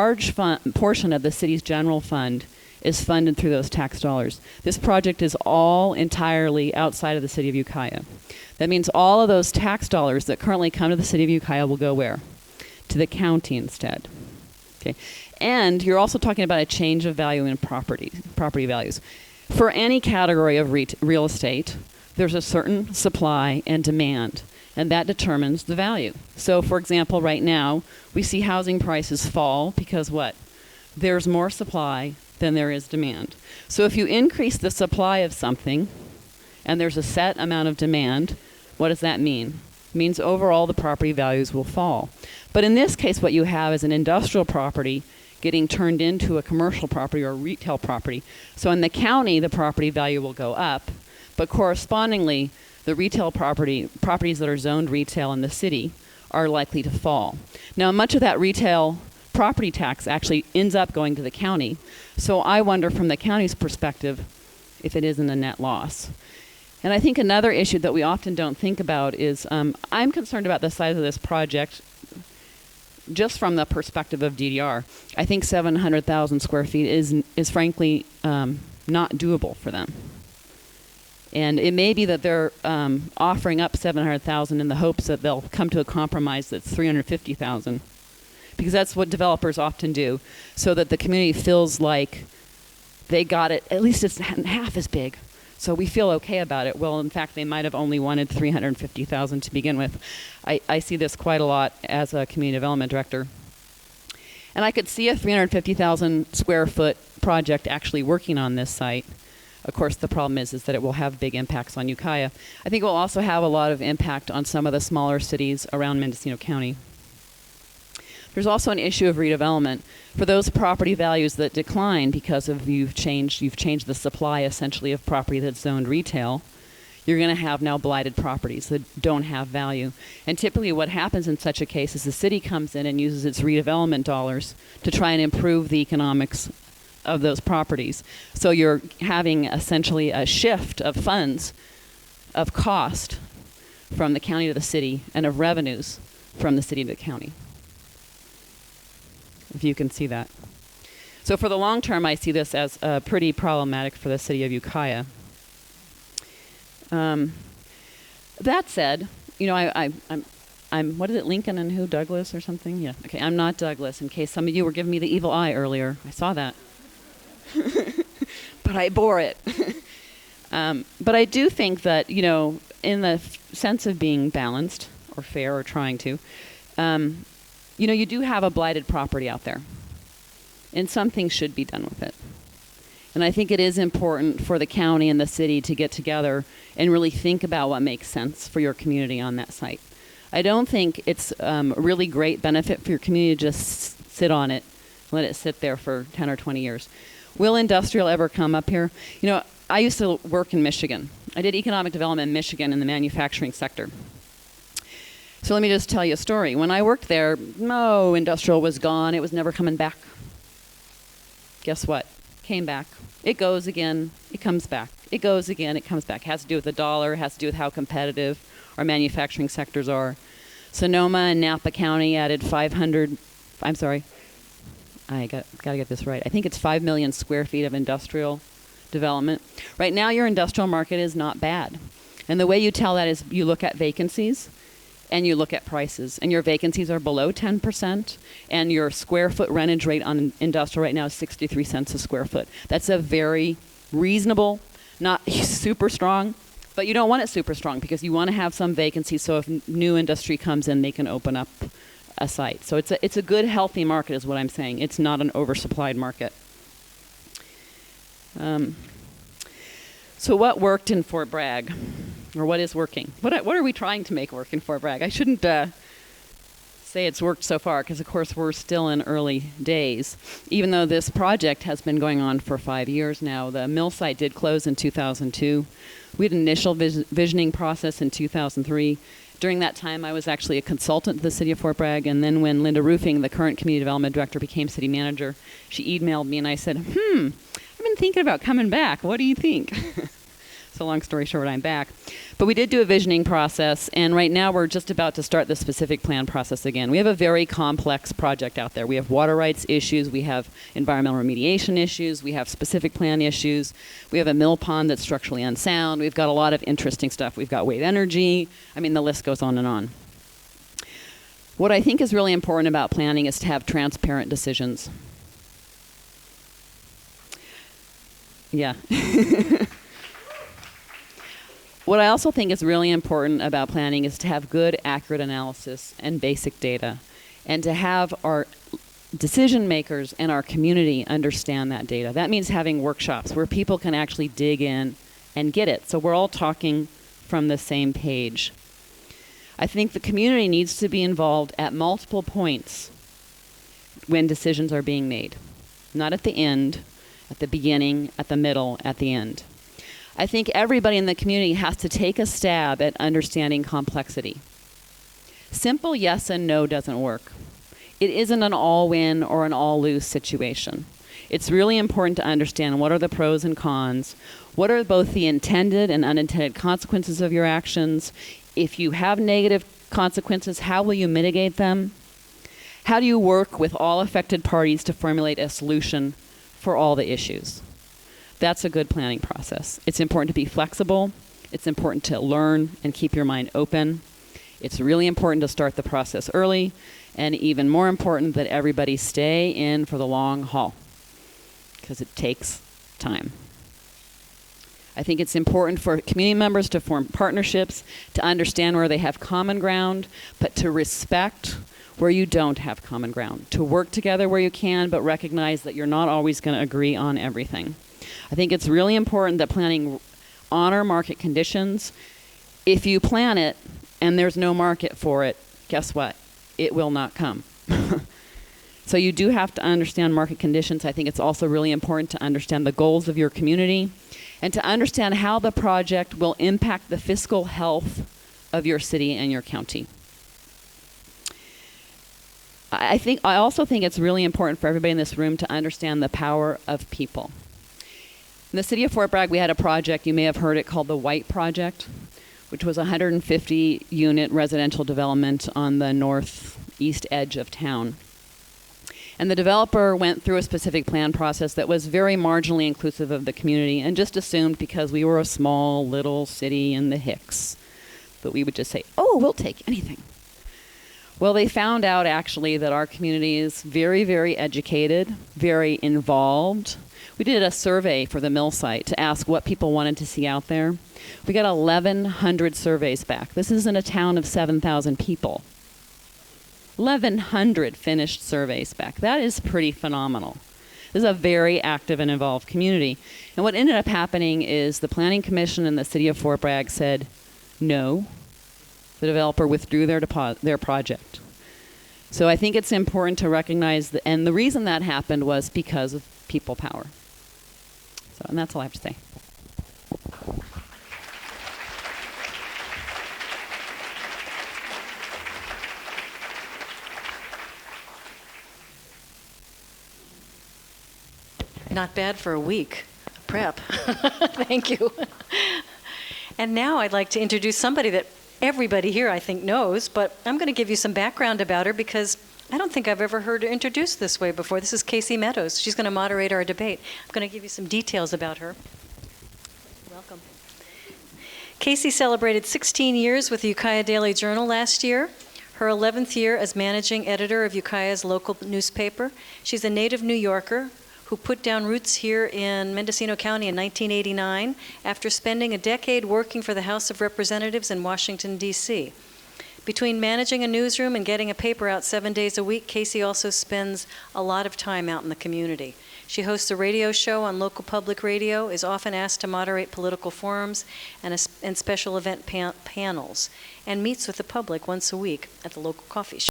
large portion of the city's general fund is funded through those tax dollars. This project is all entirely outside of the city of Ukiah. That means all of those tax dollars that currently come to the city of Ukiah will go where? To the county instead. Okay. And you're also talking about a change of value in property values. For any category of real estate, there's a certain supply and demand, and that determines the value. So, for example, right now, we see housing prices fall because what? There's more supply than there is demand. So if you increase the supply of something, and there's a set amount of demand, what does that mean? It means overall the property values will fall. But in this case, what you have is an industrial property getting turned into a commercial property or a retail property. So in the county, the property value will go up, but correspondingly, the retail properties that are zoned retail in the city are likely to fall. Now, much of that retail property tax actually ends up going to the county. So I wonder from the county's perspective if it isn't a net loss. And I think another issue that we often don't think about is I'm concerned about the size of this project just from the perspective of DDR. I think 700,000 square feet is frankly not doable for them. And it may be that they're offering up 700,000 in the hopes that they'll come to a compromise that's 350,000. Because that's what developers often do, so that the community feels like they got it, at least it's half as big, so we feel okay about it. Well, in fact, they might have only wanted 350,000 to begin with. I see this quite a lot as a community development director. And I could see a 350,000 square foot project actually working on this site. Of course, the problem is that it will have big impacts on Ukiah. I think it will also have a lot of impact on some of the smaller cities around Mendocino County. There's also an issue of redevelopment. For those property values that decline because of you've changed the supply essentially of property that's zoned retail, you're going to have now blighted properties that don't have value. And typically what happens in such a case is the city comes in and uses its redevelopment dollars to try and improve the economics of those properties. So you're having essentially a shift of funds, of cost from the county to the city, and of revenues from the city to the county. If you can see that. So for the long term, I see this as pretty problematic for the city of Ukiah. That said, you know, I'm what is it, Lincoln and who, Douglas or something? Yeah, okay, I'm not Douglas, in case some of you were giving me the evil eye earlier. I saw that. But I bore it. But I do think that, you know, in the sense of being balanced or fair or trying to, you know, you do have a blighted property out there, and something should be done with it. And I think it is important for the county and the city to get together and really think about what makes sense for your community on that site. I don't think it's a really great benefit for your community to just sit on it, let it sit there for 10 or 20 years. Will industrial ever come up here? You know, I used to work in Michigan. I did economic development in Michigan in the manufacturing sector. So let me just tell you a story. When I worked there, no, industrial was gone. It was never coming back. Guess what? Came back. It goes again. It comes back. It goes again. It comes back. It has to do with the dollar. It has to do with how competitive our manufacturing sectors are. Sonoma and Napa County added 500, I'm sorry, I got to get this right. I think it's 5 million square feet of industrial development. Right now, your industrial market is not bad. And the way you tell that is you look at vacancies and you look at prices. And your vacancies are below 10%, and your square foot rentage rate on industrial right now is 63 cents a square foot. That's a very reasonable, not super strong, but you don't want it super strong because you want to have some vacancy so if new industry comes in, they can open up a site. So it's a good, healthy market is what I'm saying. It's not an oversupplied market. So what worked in Fort Bragg? Or what is working? What are we trying to make work in Fort Bragg? I shouldn't say it's worked so far because, of course, we're still in early days. Even though this project has been going on for 5 years now, the mill site did close in 2002. We had an initial visioning process in 2003. During that time, I was actually a consultant to the city of Fort Bragg, and then when Linda Roofing, the current community development director, became city manager, she emailed me and I said, I've been thinking about coming back. What do you think? So long story short, I'm back. But we did do a visioning process, and right now we're just about to start the specific plan process again. We have a very complex project out there. We have water rights issues, we have environmental remediation issues, we have specific plan issues, we have a mill pond that's structurally unsound, we've got a lot of interesting stuff. We've got wave energy, I mean, the list goes on and on. What I think is really important about planning is to have transparent decisions. Yeah. What I also think is really important about planning is to have good, accurate analysis and basic data, and to have our decision makers and our community understand that data. That means having workshops where people can actually dig in and get it. So we're all talking from the same page. I think the community needs to be involved at multiple points when decisions are being made. Not at the end, at the beginning, at the middle, at the end. I think everybody in the community has to take a stab at understanding complexity. Simple yes and no doesn't work. It isn't an all-win or an all-lose situation. It's really important to understand what are the pros and cons, what are both the intended and unintended consequences of your actions. If you have negative consequences, how will you mitigate them? How do you work with all affected parties to formulate a solution for all the issues? That's a good planning process. It's important to be flexible. It's important to learn and keep your mind open. It's really important to start the process early, and even more important that everybody stay in for the long haul, because it takes time. I think it's important for community members to form partnerships, to understand where they have common ground, but to respect where you don't have common ground, to work together where you can, but recognize that you're not always going to agree on everything. I think it's really important that planning honor market conditions. If you plan it and there's no market for it, guess what? It will not come. So you do have to understand market conditions. I think it's also really important to understand the goals of your community and to understand how the project will impact the fiscal health of your city and your county. I also think it's really important for everybody in this room to understand the power of people. In the city of Fort Bragg, we had a project, you may have heard it, called the White Project, which was a 150-unit residential development on the northeast edge of town. And the developer went through a specific plan process that was very marginally inclusive of the community and just assumed because we were a small little city in the Hicks that we would just say, oh, we'll take anything. Well, they found out actually that our community is very, very educated, very involved. We did a survey for the mill site to ask what people wanted to see out there. We got 1,100 surveys back. This isn't a town of 7,000 people. 1,100 finished surveys back. That is pretty phenomenal. This is a very active and involved community. And what ended up happening is the Planning Commission and the City of Fort Bragg said no. The developer withdrew their project. So I think it's important to recognize that, and the reason that happened was because of people power. So, and that's all I have to say. Not bad for a week of prep. Thank you. And now I'd like to introduce somebody that everybody here I think knows, but I'm going to give you some background about her because I don't think I've ever heard her introduced this way before. This is Casey Meadows. She's going to moderate our debate. I'm going to give you some details about her. Welcome. Casey celebrated 16 years with the Ukiah Daily Journal last year, her 11th year as managing editor of Ukiah's local newspaper. She's a native New Yorker who put down roots here in Mendocino County in 1989 after spending a decade working for the House of Representatives in Washington, D.C. Between managing a newsroom and getting a paper out 7 days a week, Casey also spends a lot of time out in the community. She hosts a radio show on local public radio, is often asked to moderate political forums and special event panels, and meets with the public once a week at the local coffee shop.